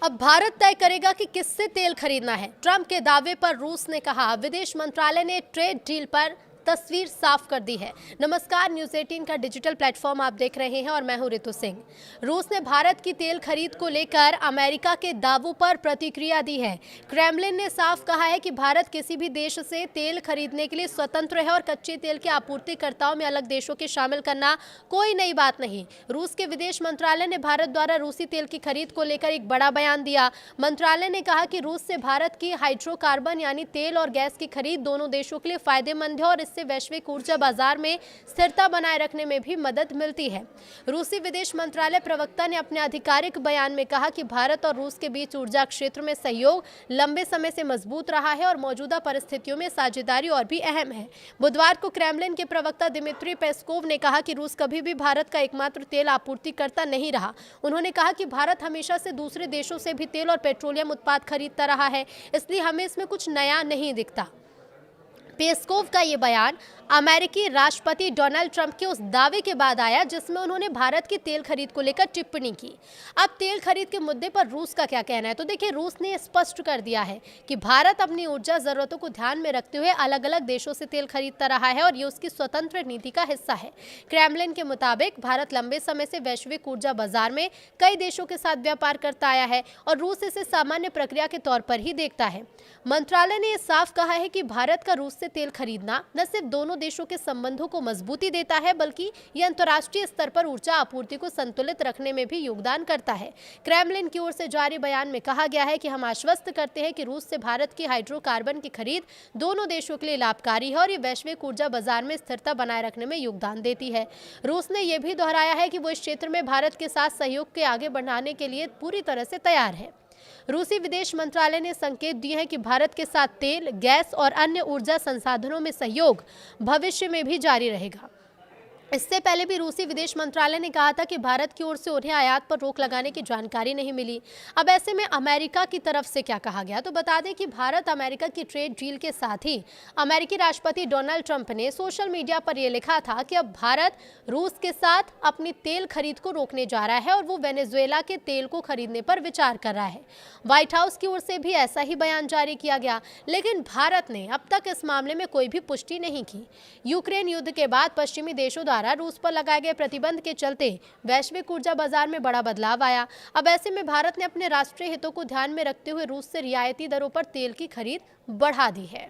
अब भारत तय करेगा कि किससे तेल खरीदना है। ट्रंप के दावे पर रूस ने कहा। विदेश मंत्रालय ने ट्रेड डील पर तस्वीर साफ कर दी है। नमस्कार, न्यूज़ 18 का डिजिटल प्लेटफॉर्म आप देख रहे हैं और मैं हूं रितु सिंह। रूस ने भारत की तेल खरीद को लेकर अमेरिका के दावों पर प्रतिक्रिया दी है। क्रेमलिन ने साफ कहा है कि भारत किसी भी देश से तेल खरीदने के लिए स्वतंत्र है और कच्चे तेल के आपूर्तिकर्ताओं में अलग देशों के शामिल करना कोई नई बात नहीं। रूस के विदेश मंत्रालय ने भारत द्वारा रूसी तेल की खरीद को लेकर एक बड़ा बयान दिया। मंत्रालय ने कहा कि रूस से भारत की हाइड्रोकार्बन यानी तेल और गैस की खरीद दोनों देशों के लिए फायदेमंद है और इससे वैश्विक ऊर्जा बाजार में स्थिरता बनाए रखने में भी मदद मिलती है। रूसी विदेश मंत्रालय प्रवक्ता ने अपने आधिकारिक बयान में कहा कि भारत और रूस के बीच ऊर्जा क्षेत्र में सहयोग लंबे समय से मजबूत रहा है और मौजूदा परिस्थितियों में साझेदारी और भी अहम है। बुधवार को क्रेमलिन के प्रवक्ता दिमित्री पेस्कोव ने कहा कि रूस कभी भी भारत का एकमात्र तेल आपूर्तिकर्ता नहीं रहा। उन्होंने कहा कि भारत हमेशा से दूसरे देशों से भी तेल और पेट्रोलियम उत्पाद खरीदता रहा है, इसलिए हमें इसमें कुछ नया नहीं दिखता। पेस्कोव का ये बयान अमेरिकी राष्ट्रपति डोनाल्ड ट्रंप के उस दावे के बाद आया जिसमें उन्होंने भारत की तेल खरीद को लेकर टिप्पणी की। अब तेल खरीद के मुद्दे पर रूस का क्या कहना है, तो देखिए, रूस ने स्पष्ट कर दिया है कि भारत अपनी ऊर्जा जरूरतों को ध्यान में रखते हुए अलग अलग देशों से तेल खरीदता रहा है और ये उसकी स्वतंत्र नीति का हिस्सा है। क्रेमलिन के मुताबिक भारत लंबे समय से वैश्विक ऊर्जा बाजार में कई देशों के साथ व्यापार करता आया है और रूस इसे सामान्य प्रक्रिया के तौर पर ही देखता है। मंत्रालय ने यह साफ कहा है कि भारत का रूस से तेल खरीदना न सिर्फ दोनों देशों के संबंधों को मजबूती देता है, बल्कि यह अंतर्राष्ट्रीय स्तर पर ऊर्जा आपूर्ति को संतुलित रखने में भी योगदान करता है। क्रेमलिन की ओर से जारी बयान में कहा गया है कि हम आश्वस्त करते हैं कि रूस से भारत की हाइड्रोकार्बन की खरीद दोनों देशों के लिए लाभकारी है और ये वैश्विक ऊर्जा बाजार में स्थिरता बनाए रखने में योगदान देती है। रूस ने यह भी दोहराया है कि वो इस क्षेत्र में भारत के साथ सहयोग के आगे बढ़ाने के लिए पूरी तरह से तैयार है। रूसी विदेश मंत्रालय ने संकेत दिए हैं कि भारत के साथ तेल, गैस और अन्य ऊर्जा संसाधनों में सहयोग भविष्य में भी जारी रहेगा। इससे पहले भी रूसी विदेश मंत्रालय ने कहा था कि भारत की ओर से उन्हें आयात पर रोक लगाने की जानकारी नहीं मिली। अब ऐसे में अमेरिका की तरफ से क्या कहा गया, तो बता दें कि भारत अमेरिका की ट्रेड डील के साथ ही अमेरिकी राष्ट्रपति डोनाल्ड ट्रंप ने सोशल मीडिया पर यह लिखा था कि अब भारत रूस के साथ अपनी तेल खरीद को रोकने जा रहा है और वो वेनेजुएला के तेल को खरीदने पर विचार कर रहा है। व्हाइट हाउस की ओर से भी ऐसा ही बयान जारी किया गया, लेकिन भारत ने अब तक इस मामले में कोई भी पुष्टि नहीं की। यूक्रेन युद्ध के बाद पश्चिमी देशों द्वारा रूस पर लगाए गए प्रतिबंध के चलते वैश्विक ऊर्जा बाजार में बड़ा बदलाव आया। अब ऐसे में भारत ने अपने राष्ट्रीय हितों को ध्यान में रखते हुए रूस से रियायती दरों पर तेल की खरीद बढ़ा दी है।